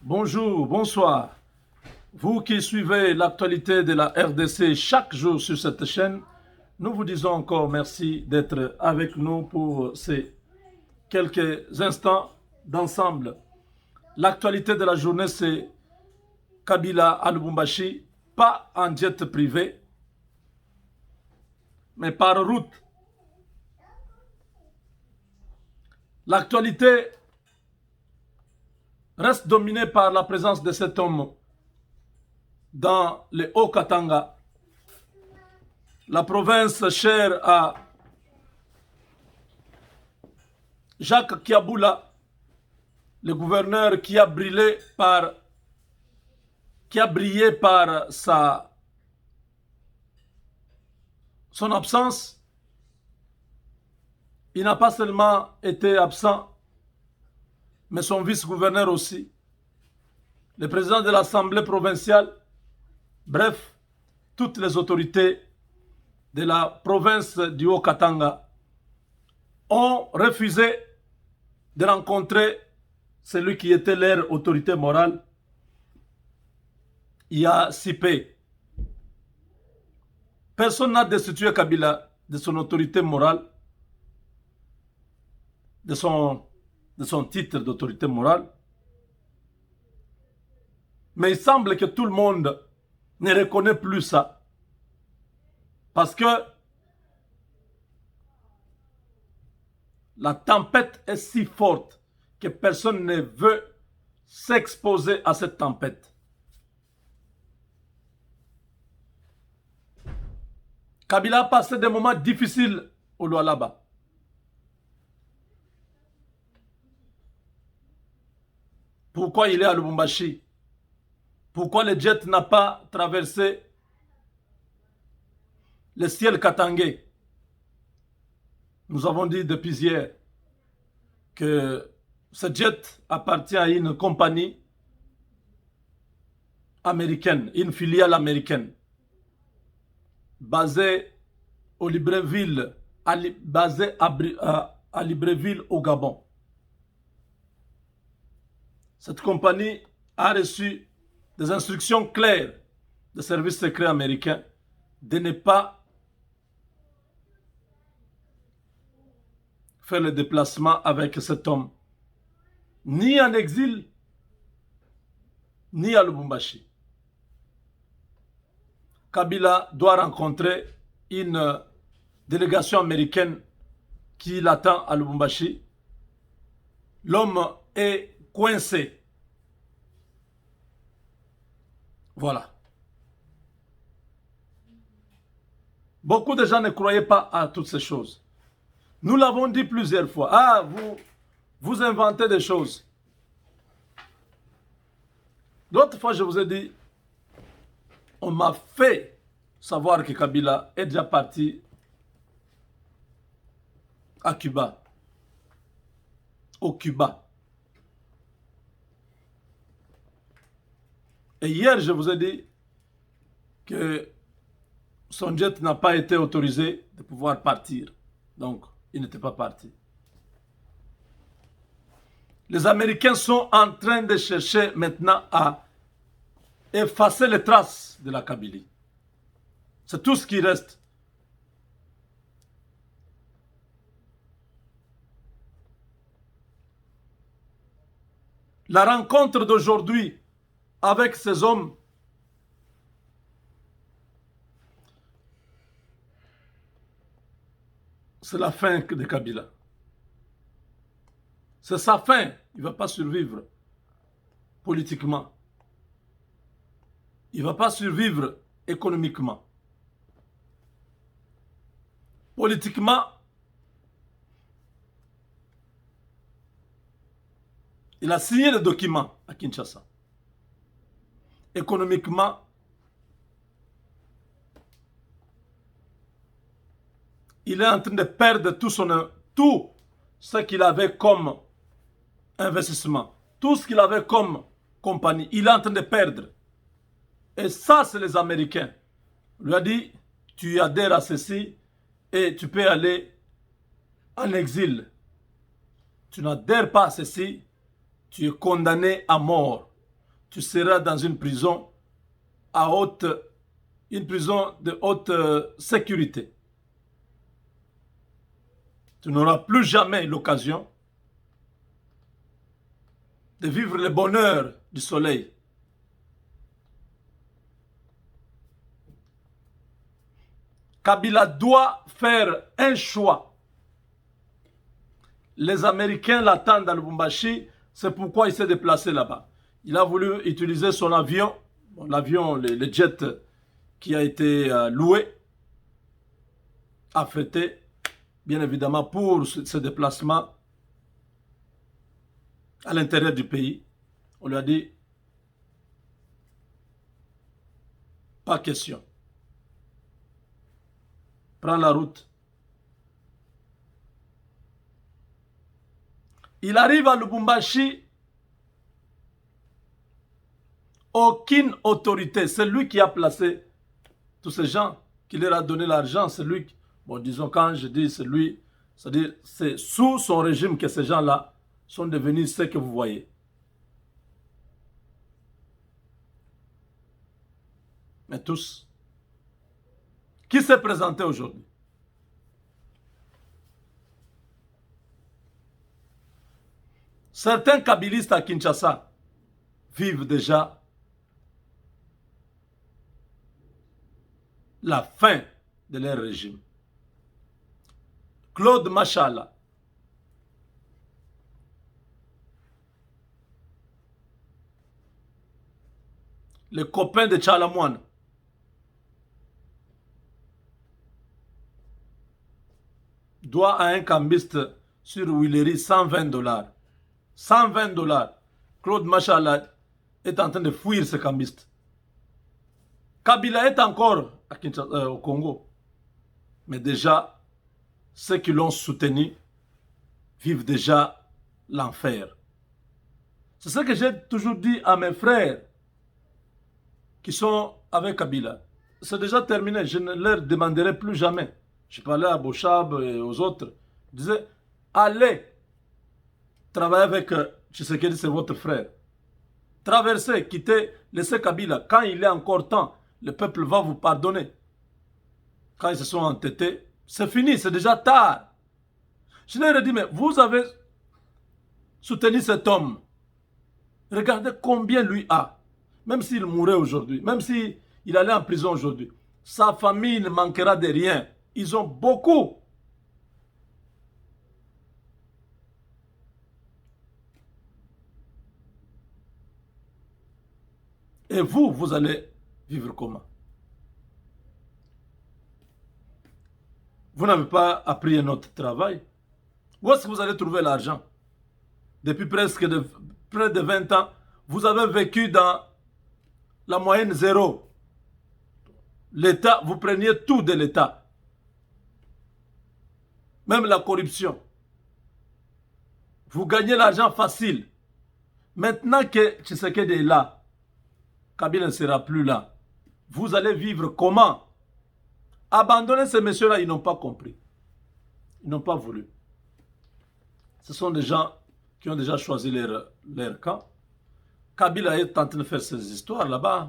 Bonjour, bonsoir. Vous qui suivez l'actualité de la RDC chaque jour sur cette chaîne, nous vous disons encore merci d'être avec nous pour ces quelques instants d'ensemble. L'actualité de la journée, c'est Kabila à Lubumbashi, pas en jet privé, mais par route. L'actualité reste dominée par la présence de cet homme dans le Haut-Katanga, la province chère à Jacques Kiaboula, le gouverneur qui a brillé par son absence. Il n'a pas seulement été absent, mais son vice-gouverneur aussi, le président de l'Assemblée provinciale, bref, toutes les autorités de la province du Haut-Katanga ont refusé de rencontrer celui qui était leur autorité morale, Iya Sipé. Personne n'a destitué Kabila de son autorité morale, de son titre d'autorité morale. Mais il semble que tout le monde ne reconnaît plus ça. Parce que la tempête est si forte que personne ne veut s'exposer à cette tempête. Kabila a passé des moments difficiles au Lualaba. Pourquoi il est à Lubumbashi? Pourquoi le jet n'a pas traversé le ciel katangais? Nous avons dit depuis hier que ce jet appartient à une compagnie américaine, une filiale américaine, basée au Libreville, à Libreville au Gabon. Cette compagnie a reçu des instructions claires des services secrets américains de ne pas faire le déplacement avec cet homme, ni en exil, ni à Lubumbashi. Kabila doit rencontrer une délégation américaine qui l'attend à Lubumbashi. L'homme est coincé. Voilà. Beaucoup de gens ne croyaient pas à toutes ces choses. Nous l'avons dit plusieurs fois. Ah, vous inventez des choses. L'autre fois, je vous ai dit, on m'a fait savoir que Kabila est déjà parti à Cuba. Au Cuba. Et hier, je vous ai dit que son jet n'a pas été autorisé de pouvoir partir. Donc, il n'était pas parti. Les Américains sont en train de chercher maintenant à effacer les traces de la Kabylie. C'est tout ce qui reste. La rencontre d'aujourd'hui avec ces hommes c'est la fin de Kabila. C'est sa fin. Il ne va pas survivre politiquement. Il ne va pas survivre économiquement. Politiquement, il a signé le document à Kinshasa. Économiquement, il est en train de perdre tout ce qu'il avait comme investissement, tout ce qu'il avait comme compagnie. Il est en train de perdre. Et ça, c'est les Américains. Il lui a dit, tu adhères à ceci et tu peux aller en exil. Tu n'adhères pas à ceci, tu es condamné à mort. tu seras dans une prison une prison de haute sécurité. Tu n'auras plus jamais l'occasion de vivre le bonheur du soleil. Kabila doit faire un choix. Les Américains l'attendent à Lubumbashi, c'est pourquoi il s'est déplacé là-bas. Il a voulu utiliser son avion, l'avion, le jet qui a été loué, affrété, bien évidemment, pour ce déplacement à l'intérieur du pays. On lui a dit, pas question. Prends la route. Il arrive à Lubumbashi, aucune autorité. C'est lui qui a placé tous ces gens, qui leur a donné l'argent. C'est lui, bon, disons, quand je dis c'est lui, c'est-à-dire c'est sous son régime que ces gens-là sont devenus ce que vous voyez. Mais tous. Qui s'est présenté aujourd'hui? Certains kabylistes à Kinshasa vivent déjà la fin de leur régime. Claude Machala, le copain de Tchalamouane, doit à un cambiste sur Willery 120 $. 120 $. Claude Machala est en train de fuir ce cambiste. Kabila est encore au Congo. Mais déjà, ceux qui l'ont soutenu vivent déjà l'enfer. C'est ce que j'ai toujours dit à mes frères qui sont avec Kabila. C'est déjà terminé. Je ne leur demanderai plus jamais. Je parlais à Bochab et aux autres. Je disais, allez travailler avec Tshisekedi, c'est votre frère. Traversez, quittez, laissez Kabila. Quand il est encore temps, le peuple va vous pardonner. Quand ils se sont entêtés, c'est fini, c'est déjà tard. Je leur ai dit, mais vous avez soutenu cet homme. Regardez combien lui a. Même s'il mourait aujourd'hui, même s'il allait en prison aujourd'hui, sa famille ne manquera de rien. Ils ont beaucoup. Et vous, vous allez vivre comment? Vous n'avez pas appris un autre travail? Où est-ce que vous allez trouver l'argent? Depuis près de 20 ans, vous avez vécu dans la moyenne zéro. L'État, vous preniez tout de l'État. Même la corruption. Vous gagnez l'argent facile. Maintenant que Tshisekedi est là, Kabila ne sera plus là. Vous allez vivre comment? Abandonner ces messieurs-là, ils n'ont pas compris. Ils n'ont pas voulu. Ce sont des gens qui ont déjà choisi leur camp. Kabila est en train de faire ses histoires là-bas.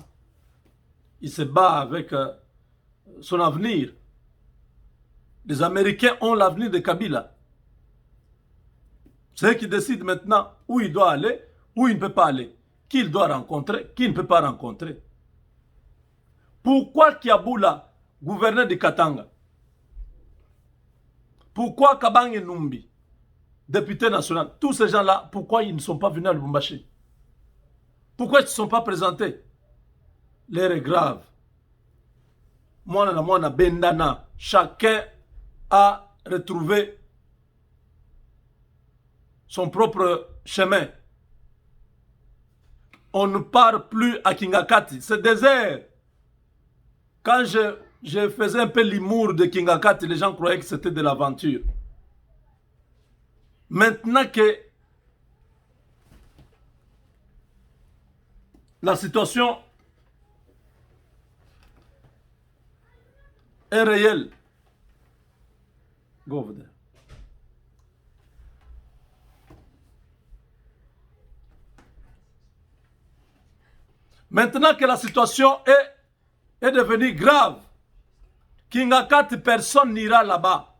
Il se bat avec son avenir. Les Américains ont l'avenir de Kabila. C'est eux qui décident maintenant où il doit aller, où il ne peut pas aller. Qui il doit rencontrer, qui il ne peut pas rencontrer. Pourquoi Kiaboula, gouverneur de Katanga? Pourquoi Kabange Numbi, député national? Tous ces gens-là, pourquoi ils ne sont pas venus à Lubumbashi? Pourquoi ils ne se sont pas présentés? L'heure est grave. Moi, Bendana, chacun a retrouvé son propre chemin. On ne part plus à Kingakati, c'est désert. Quand je faisais un peu l'humour de Kingakati, les gens croyaient que c'était de l'aventure. Maintenant que la situation est réelle, go over there. Maintenant que la situation est devenue grave, Kingakati, personne n'ira là-bas.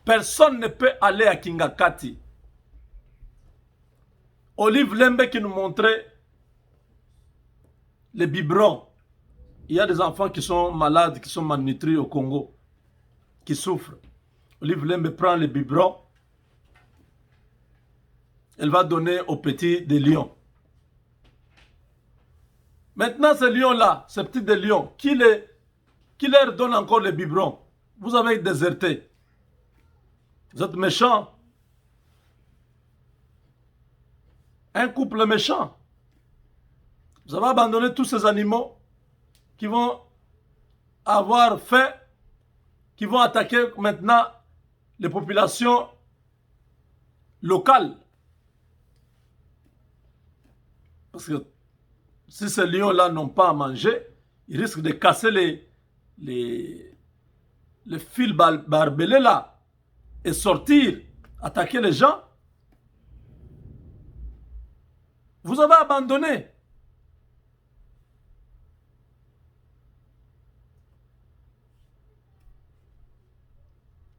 Personne ne peut aller à Kingakati. Olive Lembe qui nous montrait les biberons. Il y a des enfants qui sont malades, qui sont malnutris au Congo, qui souffrent. Olive Lembe prend les biberons. Elle va donner aux petits des lions. Maintenant, ces lions-là, ces petits des lions, qui leur donne encore les biberons? Vous avez déserté. Vous êtes méchants. Un couple méchant. Vous avez abandonné tous ces animaux qui vont avoir faim, qui vont attaquer maintenant les populations locales. Parce que si ces lions-là n'ont pas à manger, ils risquent de casser les fils barbelés là et sortir, attaquer les gens. Vous avez abandonné.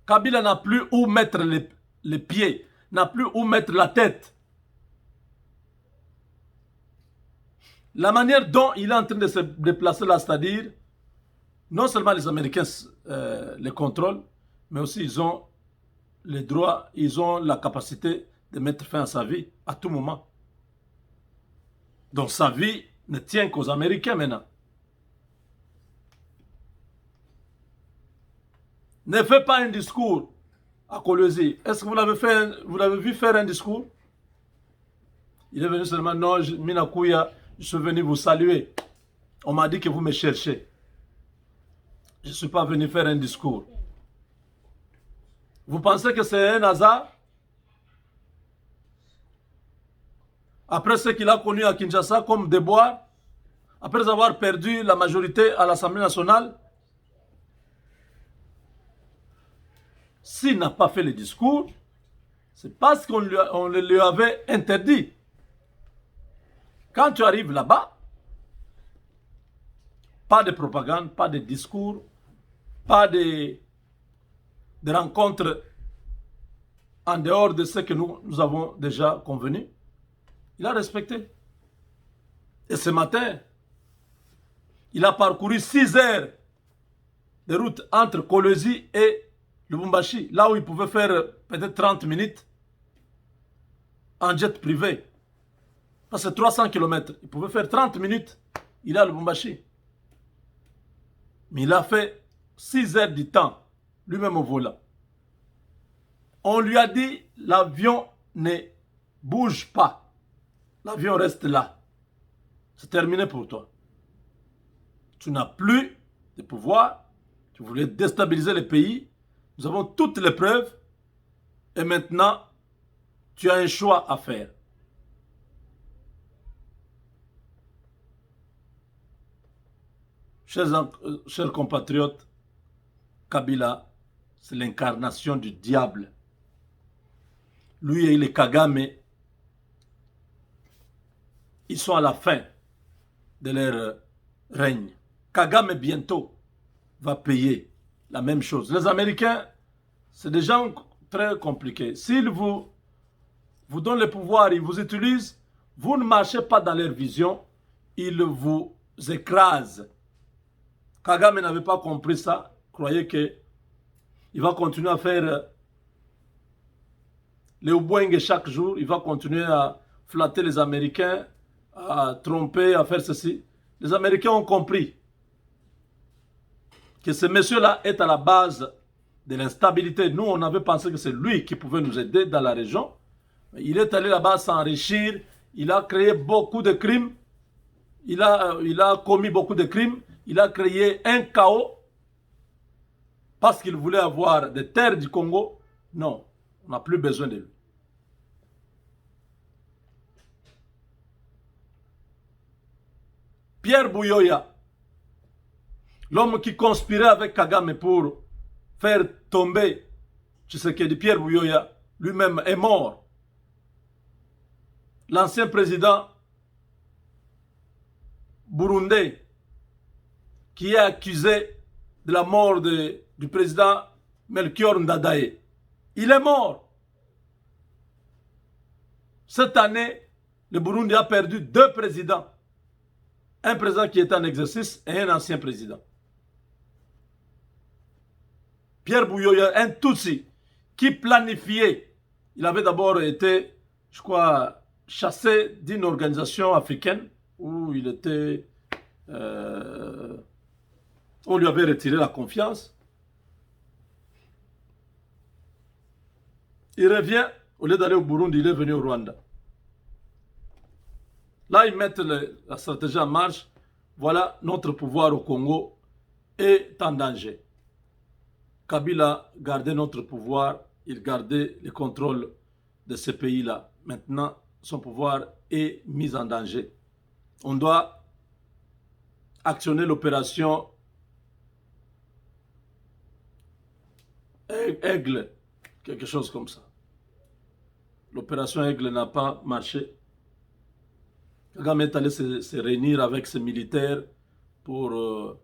Kabila n'a plus où mettre les pieds, n'a plus où mettre la tête. La manière dont il est en train de se déplacer là, c'est-à-dire, non seulement les Américains les contrôlent, mais aussi ils ont les droits, ils ont la capacité de mettre fin à sa vie à tout moment. Donc sa vie ne tient qu'aux Américains maintenant. Ne faites pas un discours à Kolwezi. Est-ce que vous l'avez vu faire un discours? Il est venu seulement, non, Minakuya, je suis venu vous saluer. On m'a dit que vous me cherchez. Je ne suis pas venu faire un discours. Vous pensez que c'est un hasard? Après ce qu'il a connu à Kinshasa comme déboire, après avoir perdu la majorité à l'Assemblée nationale, s'il n'a pas fait le discours, c'est parce qu'on le lui avait interdit. Quand tu arrives là-bas, pas de propagande, pas de discours, pas de rencontres en dehors de ce que nous avons déjà convenu. Il a respecté. Et ce matin, il a parcouru 6 heures de route entre Kolwezi et Lubumbashi, là où il pouvait faire peut-être 30 minutes en jet privé. Parce que 300 km, il pouvait faire 30 minutes, il est à Lubumbashi. Mais il a fait 6 heures du temps, lui-même au volant. On lui a dit, l'avion ne bouge pas. L'avion reste là. C'est terminé pour toi. Tu n'as plus de pouvoir. Tu voulais déstabiliser le pays. Nous avons toutes les preuves. Et maintenant, tu as un choix à faire. Chers compatriotes, Kabila, c'est l'incarnation du diable. Lui et les Kagame, ils sont à la fin de leur règne. Kagame bientôt va payer la même chose. Les Américains, c'est des gens très compliqués. S'ils vous donnent le pouvoir, ils vous utilisent, vous ne marchez pas dans leur vision, ils vous écrasent. Kagame n'avait pas compris ça. Croyez qu'il va continuer à faire les Obwenge chaque jour. Il va continuer à flatter les Américains, à tromper, à faire ceci. Les Américains ont compris que ce monsieur-là est à la base de l'instabilité. Nous, on avait pensé que c'est lui qui pouvait nous aider dans la région. Il est allé là-bas s'enrichir. Il a créé beaucoup de crimes. Il a commis beaucoup de crimes. Il a créé un chaos parce qu'il voulait avoir des terres du Congo. Non, on n'a plus besoin de lui. Pierre Buyoya, l'homme qui conspirait avec Kagame pour faire tomber Tshisekedi, Pierre Buyoya, lui-même est mort. L'ancien président burundais qui est accusé de la mort du président Melchior Ndadaye. Il est mort. Cette année, le Burundi a perdu 2 présidents. Un président qui était en exercice et un ancien président. Pierre Buyoya, un Tutsi, qui planifiait. Il avait d'abord été, je crois, chassé d'une organisation africaine où il était... on lui avait retiré la confiance. Il revient, au lieu d'aller au Burundi, il est venu au Rwanda. Là, ils mettent la stratégie en marche. Voilà, notre pouvoir au Congo est en danger. Kabila gardait notre pouvoir, il gardait le contrôle de ce pays-là. Maintenant, son pouvoir est mis en danger. On doit actionner l'opération Aigle, quelque chose comme ça. L'opération Aigle n'a pas marché. Kagame est allé se réunir avec ses militaires pour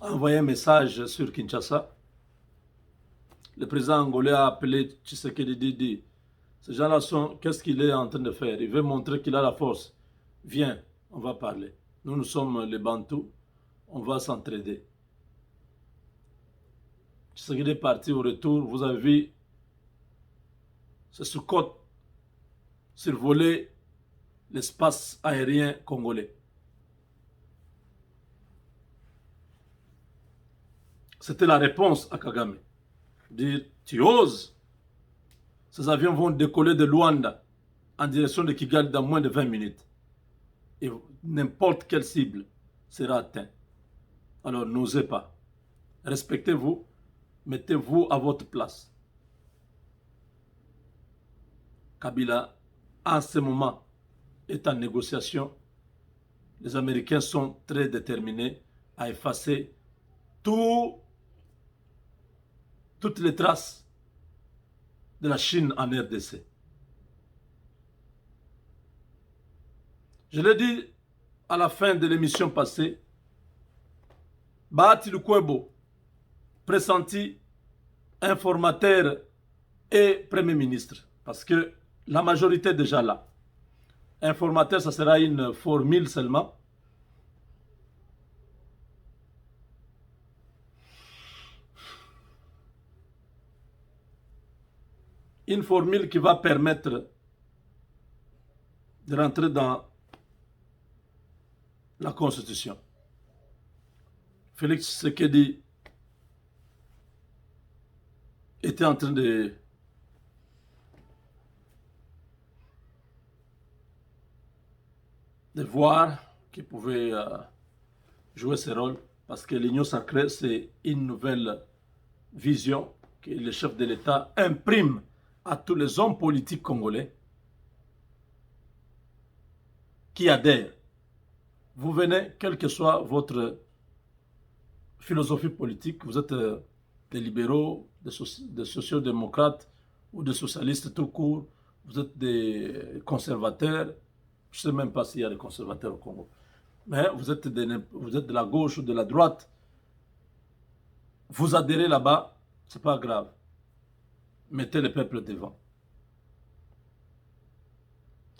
envoyer un message sur Kinshasa. Le président angolais a appelé Tshisekedi Didi. Ces gens-là sont, qu'est-ce qu'il est en train de faire? Il veut montrer qu'il a la force. Viens, on va parler. Nous sommes les Bantous, on va s'entraider. Tshisekedi est parti au retour, vous avez vu, ce Sukhot survoler l'espace aérien congolais. C'était la réponse à Kagame. Dire, tu oses, ces avions vont décoller de Luanda en direction de Kigali dans moins de 20 minutes. Et n'importe quelle cible sera atteinte. Alors n'osez pas. Respectez-vous, mettez-vous à votre place. Kabila, en ce moment, est en négociation. Les Américains sont très déterminés à effacer toutes les traces de la Chine en RDC. Je l'ai dit à la fin de l'émission passée, Bahati Lukwebo, pressenti informateur et Premier ministre, parce que la majorité est déjà là. Informateur, ça sera une formule seulement. Une formule qui va permettre de rentrer dans la Constitution. Félix Tshisekedi était en train de voir qu'il pouvait jouer ce rôle, parce que l'Union sacrée, c'est une nouvelle vision que le chef de l'État imprime à tous les hommes politiques congolais qui adhèrent. Vous venez, quelle que soit votre philosophie politique, vous êtes des libéraux, des sociodémocrates ou des socialistes tout court, vous êtes des conservateurs, je ne sais même pas s'il y a des conservateurs au Congo, mais vous êtes de la gauche ou de la droite, vous adhérez là-bas, ce n'est pas grave. Mettez le peuple devant.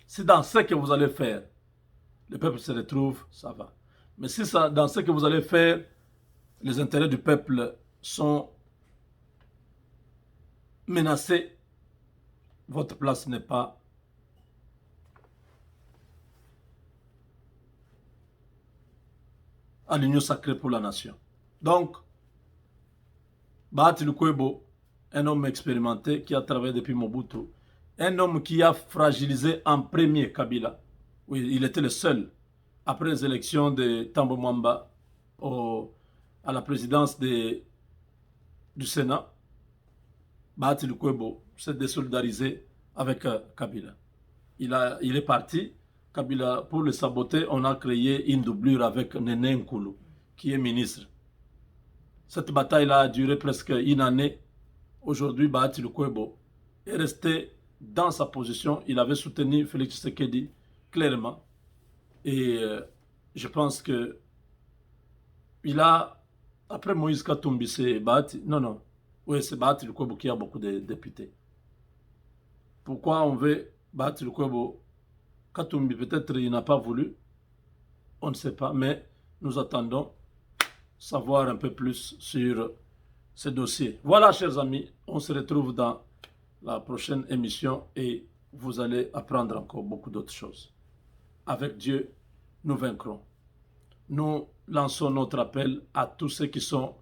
Si dans ce que vous allez faire, le peuple se retrouve, ça va. Mais si ça, dans ce que vous allez faire, les intérêts du peuple sont menacés, votre place n'est pas à l'union sacrée pour la nation. Donc, Bahati Lukwebo, un homme expérimenté qui a travaillé depuis Mobutu, un homme qui a fragilisé en premier Kabila. Oui, il était le seul, après les élections de Tambo Mwamba à la présidence du Sénat, Bahati Lukwebo s'est désolidarisé avec Kabila. Il est parti. Kabila, pour le saboter, on a créé une doublure avec Nene Nkulu, qui est ministre. Cette bataille-là a duré presque une année. Aujourd'hui, Bahati Lukwebo est resté dans sa position. Il avait soutenu Félix Tshisekedi clairement. Et je pense que il a, après Moïse Katumbi, c'est Bahati, non, non, oui, c'est Bahati Lukwebo qui a beaucoup de députés. Pourquoi on veut Bahati Lukwebo? Katumbi, peut-être il n'a pas voulu, on ne sait pas, mais nous attendons savoir un peu plus sur ce dossier. Voilà, chers amis, on se retrouve dans la prochaine émission et vous allez apprendre encore beaucoup d'autres choses. Avec Dieu, nous vaincrons. Nous lançons notre appel à tous ceux qui sont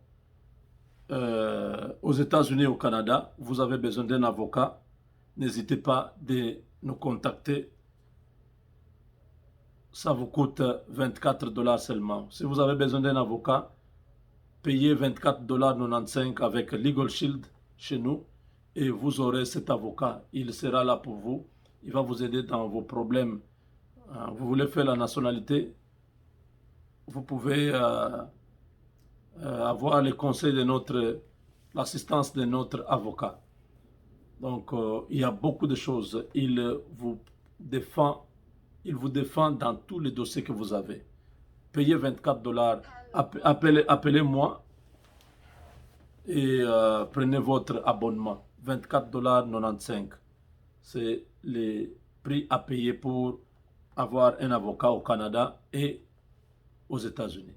aux États-Unis et au Canada. Vous avez besoin d'un avocat. N'hésitez pas de nous contacter. Ça vous coûte 24 $ seulement. Si vous avez besoin d'un avocat, payez 24 $95 avec Legal Shield chez nous et vous aurez cet avocat. Il sera là pour vous. Il va vous aider dans vos problèmes. Vous voulez faire la nationalité, vous pouvez avoir les conseils de l'assistance de notre avocat. Donc, il y a beaucoup de choses. Il vous défend dans tous les dossiers que vous avez. Payez 24 $. Appelez-moi et prenez votre abonnement. 24 $95. C'est les prix à payer pour avoir un avocat au Canada et aux États-Unis.